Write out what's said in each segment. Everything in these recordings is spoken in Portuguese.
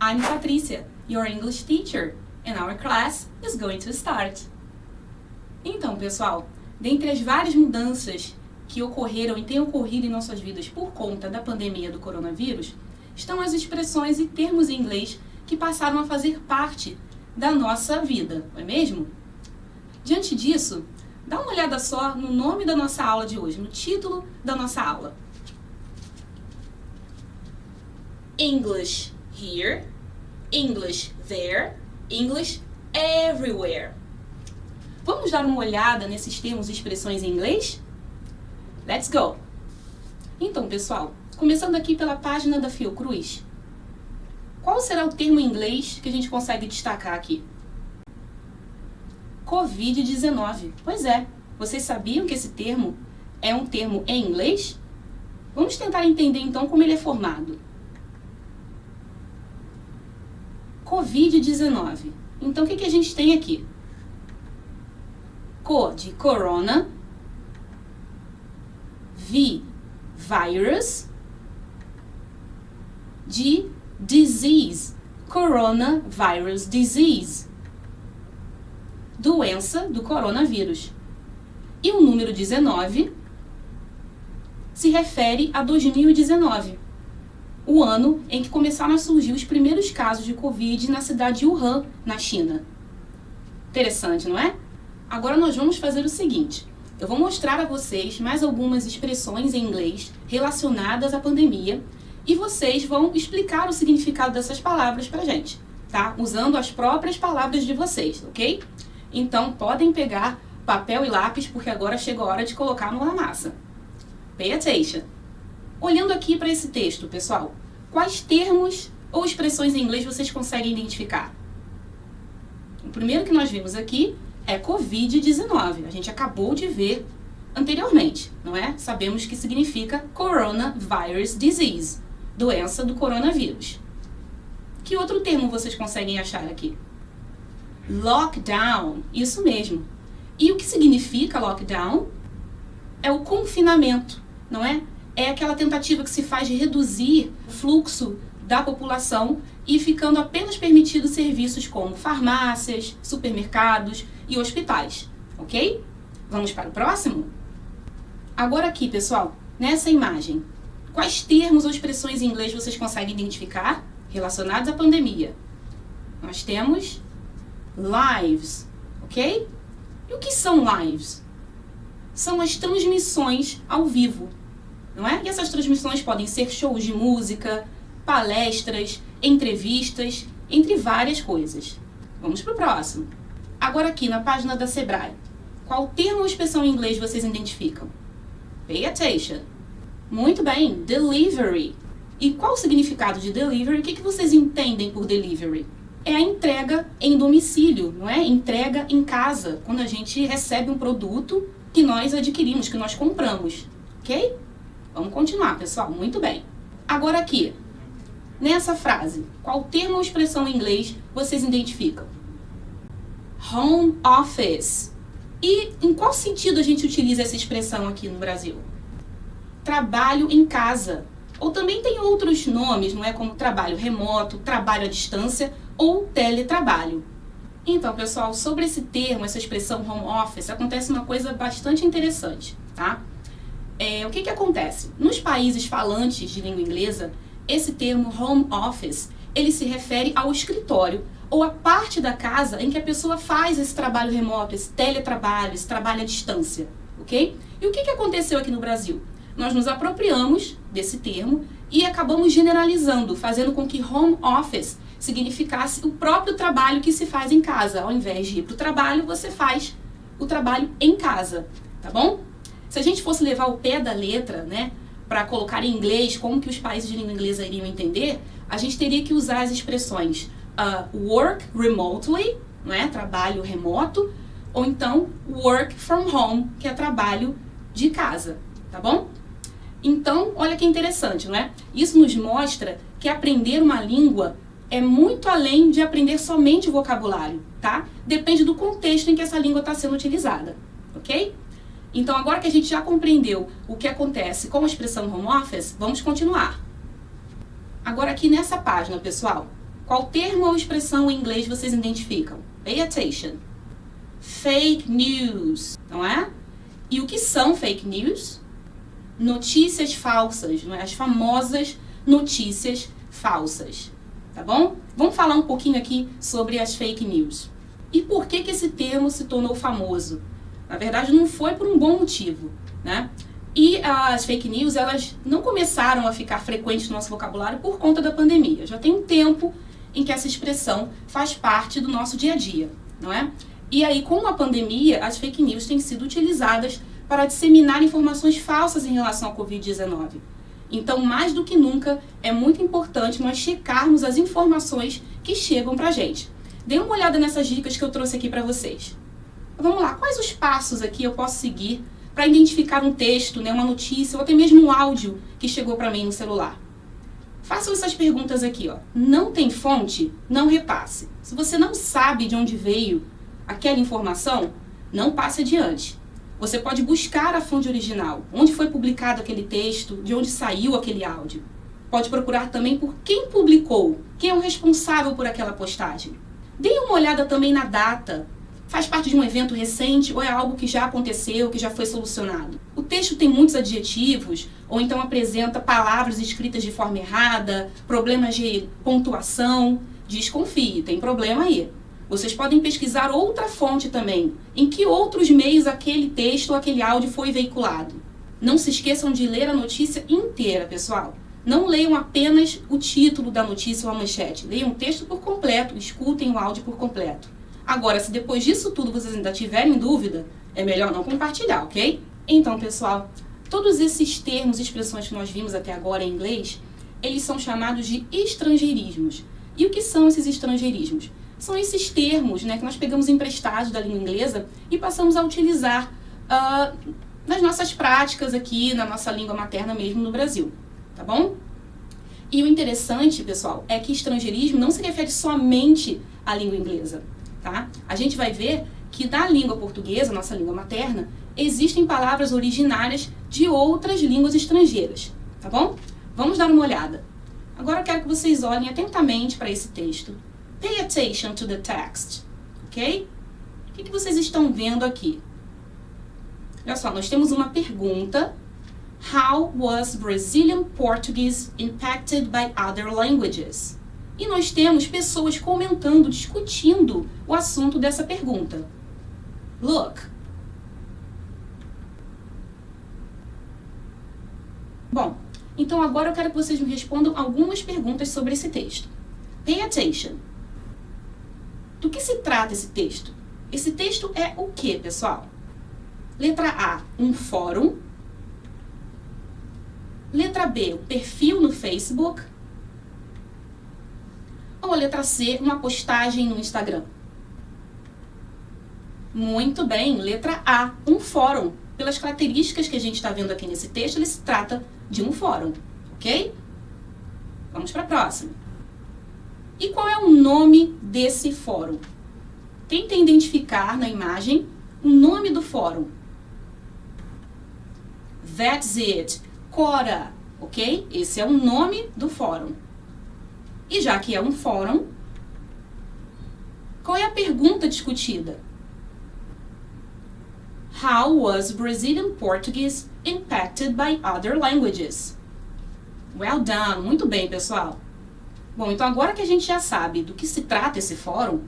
I'm Patricia, your English teacher, and our class is going to start. Então, pessoal, dentre as várias mudanças que ocorreram e têm ocorrido em nossas vidas por conta da pandemia do coronavírus, estão as expressões e termos em inglês que passaram a fazer parte da nossa vida, não é mesmo? Diante disso, dá uma olhada só no nome da nossa aula de hoje, no título da nossa aula. English here, English there, English everywhere. Vamos dar uma olhada nesses termos e expressões em inglês? Let's go! Então, pessoal, começando aqui pela página da Fiocruz, qual será o termo em inglês que a gente consegue destacar aqui? Covid-19. Pois é, vocês sabiam que esse termo é um termo em inglês? Vamos tentar entender então como ele é formado. Covid-19. Então, o que a gente tem aqui? Co de corona, vi, virus, de disease, coronavirus disease, doença do coronavírus. E o número 19 se refere a 2019, o ano em que começaram a surgir os primeiros casos de Covid na cidade de Wuhan, na China. Interessante, não é? Agora nós vamos fazer o seguinte. Eu vou mostrar a vocês mais algumas expressões em inglês relacionadas à pandemia e vocês vão explicar o significado dessas palavras pra gente, tá? Usando as próprias palavras de vocês, ok? Então, podem pegar papel e lápis, porque agora chegou a hora de colocar a mão na massa. Pay attention. Olhando aqui para esse texto, pessoal, quais termos ou expressões em inglês vocês conseguem identificar? O primeiro que nós vimos aqui é Covid-19. A gente acabou de ver anteriormente, não é? Sabemos que significa Coronavirus Disease, doença do coronavírus. Que outro termo vocês conseguem achar aqui? Lockdown, isso mesmo. E o que significa lockdown? É o confinamento, não é? É aquela tentativa que se faz de reduzir o fluxo da população e ficando apenas permitidos serviços como farmácias, supermercados e hospitais, ok? Vamos para o próximo? Agora aqui, pessoal, nessa imagem, quais termos ou expressões em inglês vocês conseguem identificar relacionados à pandemia? Nós temos lives, ok? E o que são lives? São as transmissões ao vivo, não é? E essas transmissões podem ser shows de música, palestras, entrevistas, entre várias coisas. Vamos para o próximo. Agora aqui na página da Sebrae, qual termo ou expressão em inglês vocês identificam? Pay attention. Muito bem, delivery. E qual o significado de delivery? O que vocês entendem por delivery? É a entrega em domicílio, não é? Entrega em casa, quando a gente recebe um produto que nós adquirimos, que nós compramos, ok? Vamos continuar, pessoal. Muito bem. Agora aqui, nessa frase, qual termo ou expressão em inglês vocês identificam? Home office. E em qual sentido a gente utiliza essa expressão aqui no Brasil? Trabalho em casa. Ou também tem outros nomes, não é? Como trabalho remoto, trabalho à distância ou teletrabalho. Então, pessoal, sobre esse termo, essa expressão home office, acontece uma coisa bastante interessante, tá? O que acontece? Nos países falantes de língua inglesa, esse termo home office, ele se refere ao escritório ou a parte da casa em que a pessoa faz esse trabalho remoto, esse teletrabalho, esse trabalho à distância, ok? E o que aconteceu aqui no Brasil? Nós nos apropriamos desse termo e acabamos generalizando, fazendo com que home office significasse o próprio trabalho que se faz em casa. Ao invés de ir para o trabalho, você faz o trabalho em casa, tá bom? Se a gente fosse levar o pé da letra, né, para colocar em inglês como que os países de língua inglesa iriam entender, a gente teria que usar as expressões work remotely, não é? Trabalho remoto, ou então work from home, que é trabalho de casa, tá bom? Então, olha que interessante, não é? Isso nos mostra que aprender uma língua é muito além de aprender somente o vocabulário, tá? Depende do contexto em que essa língua está sendo utilizada, ok? Então, agora que a gente já compreendeu o que acontece com a expressão home office, vamos continuar. Agora aqui nessa página, pessoal, Qual termo ou expressão em inglês vocês identificam? Pay attention. Fake news, não é? E o que são fake news? Notícias falsas, não é? As famosas notícias falsas, tá bom? Vamos falar um pouquinho aqui sobre as fake news. E por que esse termo se tornou famoso? Na verdade, não foi por um bom motivo, né? E as fake news, elas não começaram a ficar frequentes no nosso vocabulário por conta da pandemia. Já tem um tempo em que essa expressão faz parte do nosso dia a dia, não é? E aí, com a pandemia, as fake news têm sido utilizadas para disseminar informações falsas em relação ao Covid-19. Então, mais do que nunca, é muito importante nós checarmos as informações que chegam pra gente. Dê uma olhada nessas dicas que eu trouxe aqui para vocês. Vamos lá, quais os passos aqui eu posso seguir para identificar um texto, né, uma notícia ou até mesmo um áudio que chegou para mim no celular? Façam essas perguntas aqui, ó. Não tem fonte? Não repasse. Se você não sabe de onde veio aquela informação, não passe adiante. Você pode buscar a fonte original, onde foi publicado aquele texto, de onde saiu aquele áudio. Pode procurar também por quem publicou, quem é o responsável por aquela postagem. Dê uma olhada também na data. Faz parte de um evento recente ou é algo que já aconteceu, que já foi solucionado? O texto tem muitos adjetivos ou então apresenta palavras escritas de forma errada, problemas de pontuação. Desconfie, tem problema aí. Vocês podem pesquisar outra fonte também. Em que outros meios aquele texto ou aquele áudio foi veiculado? Não se esqueçam de ler a notícia inteira, pessoal. Não leiam apenas o título da notícia ou a manchete. Leiam o texto por completo, escutem o áudio por completo. Agora, se depois disso tudo vocês ainda tiverem dúvida, é melhor não compartilhar, ok? Então, pessoal, todos esses termos e expressões que nós vimos até agora em inglês, eles são chamados de estrangeirismos. E o que são esses estrangeirismos? São esses termos, né, que nós pegamos emprestados da língua inglesa e passamos a utilizar nas nossas práticas aqui, na nossa língua materna mesmo no Brasil, tá bom? E o interessante, pessoal, é que estrangeirismo não se refere somente à língua inglesa, tá? A gente vai ver que na língua portuguesa, nossa língua materna, existem palavras originárias de outras línguas estrangeiras, tá bom? Vamos dar uma olhada. Agora eu quero que vocês olhem atentamente para esse texto. Pay attention to the text, ok? O que vocês estão vendo aqui? Olha só, nós temos uma pergunta. How was Brazilian Portuguese impacted by other languages? E nós temos pessoas comentando, discutindo o assunto dessa pergunta. Look. Bom, então agora eu quero que vocês me respondam algumas perguntas sobre esse texto. Pay attention. Do que se trata esse texto? Esse texto é o que, pessoal? Letra A, um fórum. Letra B, o perfil no Facebook. Ou a letra C, uma postagem no Instagram? Muito bem, letra A, um fórum. Pelas características que a gente está vendo aqui nesse texto, ele se trata de um fórum, ok? Vamos para a próxima. E qual é o nome desse fórum? Tentem identificar na imagem o nome do fórum. That's it. Quora, ok? Esse é o nome do fórum. E já que é um fórum, qual é a pergunta discutida? How was Brazilian Portuguese impacted by other languages? Well done. Muito bem, pessoal. Bom, então agora que a gente já sabe do que se trata esse fórum,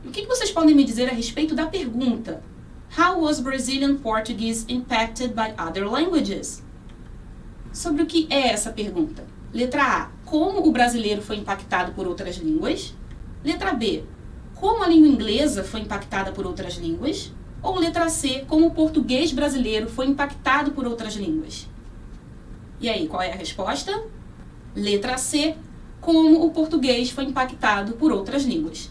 o que vocês podem me dizer a respeito da pergunta? How was Brazilian Portuguese impacted by other languages? Sobre o que é essa pergunta? Letra A, como o brasileiro foi impactado por outras línguas? Letra B, como a língua inglesa foi impactada por outras línguas? Ou letra C, como o português brasileiro foi impactado por outras línguas? E aí, qual é a resposta? Letra C, como o português foi impactado por outras línguas.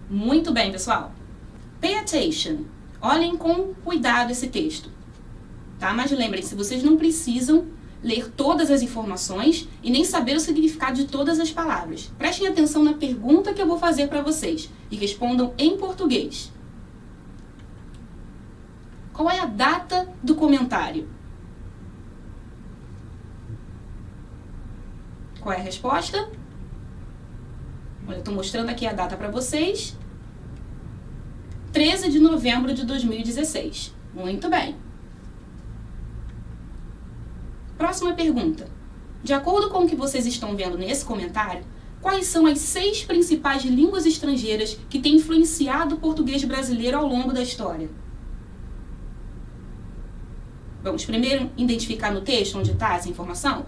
Muito bem, pessoal. Pay attention. Olhem com cuidado esse texto. Tá? Mas lembrem-se, vocês não precisam ler todas as informações e nem saber o significado de todas as palavras. Prestem atenção na pergunta que eu vou fazer para vocês e respondam em português. Qual é a data do comentário? Qual é a resposta? Olha, eu estou mostrando aqui a data para vocês. 13 de novembro de 2016. Muito bem. Próxima pergunta. De acordo com o que vocês estão vendo nesse comentário, quais são as 6 principais línguas estrangeiras que têm influenciado o português brasileiro ao longo da história? Vamos primeiro identificar no texto onde está essa informação?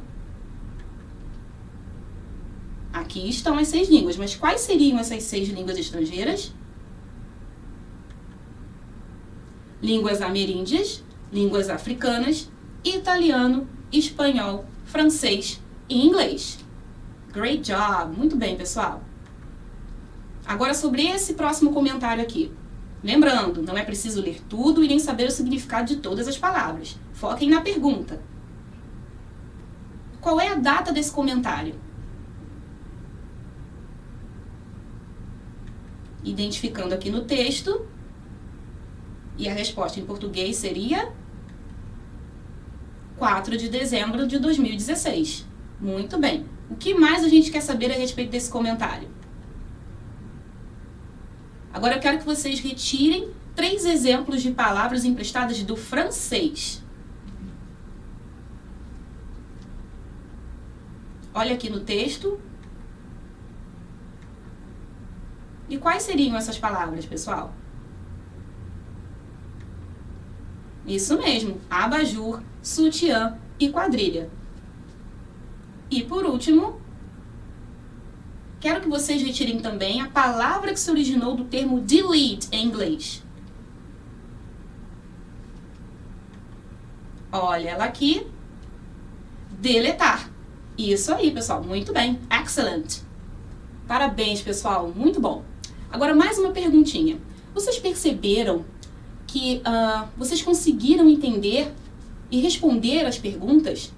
Aqui estão as 6 línguas, mas quais seriam essas 6 línguas estrangeiras? Línguas ameríndias, línguas africanas, italiano, espanhol, francês e inglês. Great job! Muito bem, pessoal. Agora sobre esse próximo comentário aqui. Lembrando, não é preciso ler tudo e nem saber o significado de todas as palavras. Foquem na pergunta. Qual é a data desse comentário? Identificando aqui no texto. E a resposta em português seria 4 de dezembro de 2016. Muito bem. O que mais a gente quer saber a respeito desse comentário? Agora eu quero que vocês retirem 3 exemplos de palavras emprestadas do francês. Olha aqui no texto. E quais seriam essas palavras, pessoal? Isso mesmo, abajur, sutiã e quadrilha. E por último, quero que vocês retirem também a palavra que se originou do termo delete em inglês. Olha ela aqui. Deletar. Isso aí, pessoal. Muito bem. Excellent. Parabéns, pessoal. Muito bom. Agora, mais uma perguntinha. Vocês perceberam que vocês conseguiram entender e responder as perguntas?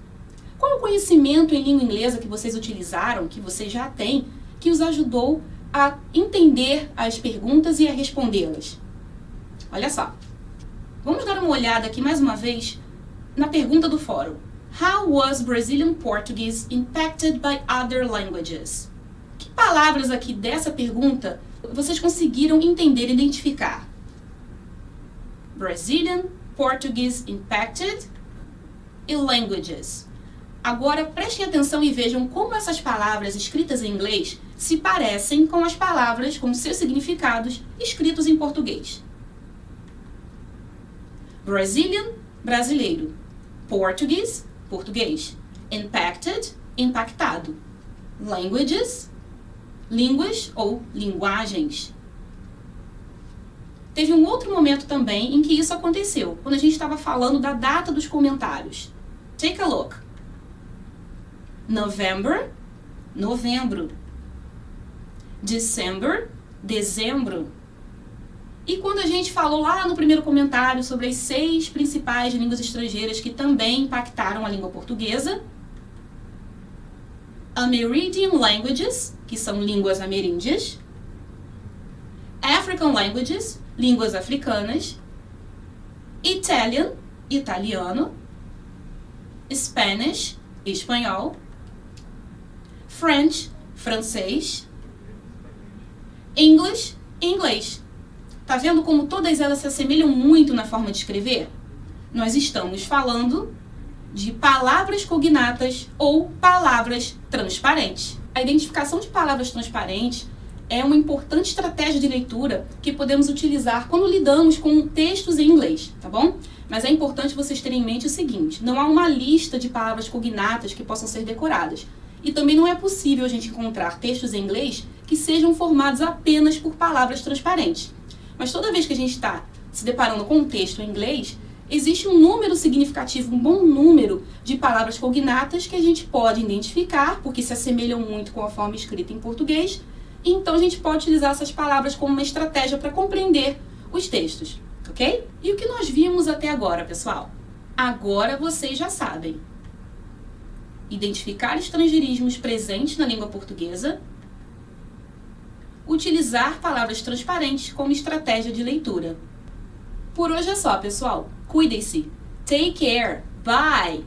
Qual o conhecimento em língua inglesa que vocês utilizaram, que vocês já têm, que os ajudou a entender as perguntas e a respondê-las? Olha só. Vamos dar uma olhada aqui mais uma vez na pergunta do fórum. How was Brazilian Portuguese impacted by other languages? Que palavras aqui dessa pergunta vocês conseguiram entender e identificar? Brazilian Portuguese impacted e languages. Agora prestem atenção e vejam como essas palavras escritas em inglês se parecem com as palavras com seus significados escritos em português. Brazilian, brasileiro. Portuguese, português. Impacted, impactado. Languages, línguas ou linguagens. Teve um outro momento também em que isso aconteceu, quando a gente estava falando da data dos comentários. Take a look. November, novembro. December, dezembro. E quando a gente falou lá no primeiro comentário sobre as 6 principais línguas estrangeiras que também impactaram a língua portuguesa, Amerindian languages, que são línguas ameríndias, African languages, línguas africanas, Italian, italiano, Spanish, espanhol, French, francês, English, inglês. Tá vendo como todas elas se assemelham muito na forma de escrever? Nós estamos falando de palavras cognatas ou palavras transparentes. A identificação de palavras transparentes é uma importante estratégia de leitura que podemos utilizar quando lidamos com textos em inglês, tá bom? Mas é importante vocês terem em mente o seguinte: não há uma lista de palavras cognatas que possam ser decoradas. E também não é possível a gente encontrar textos em inglês que sejam formados apenas por palavras transparentes. Mas toda vez que a gente está se deparando com um texto em inglês, existe um número significativo, um bom número de palavras cognatas que a gente pode identificar, porque se assemelham muito com a forma escrita em português, e então a gente pode utilizar essas palavras como uma estratégia para compreender os textos, ok? E o que nós vimos até agora, pessoal? Agora vocês já sabem. Identificar estrangeirismos presentes na língua portuguesa, utilizar palavras transparentes como estratégia de leitura. Por hoje é só, pessoal. Cuidem-se. Take care. Bye!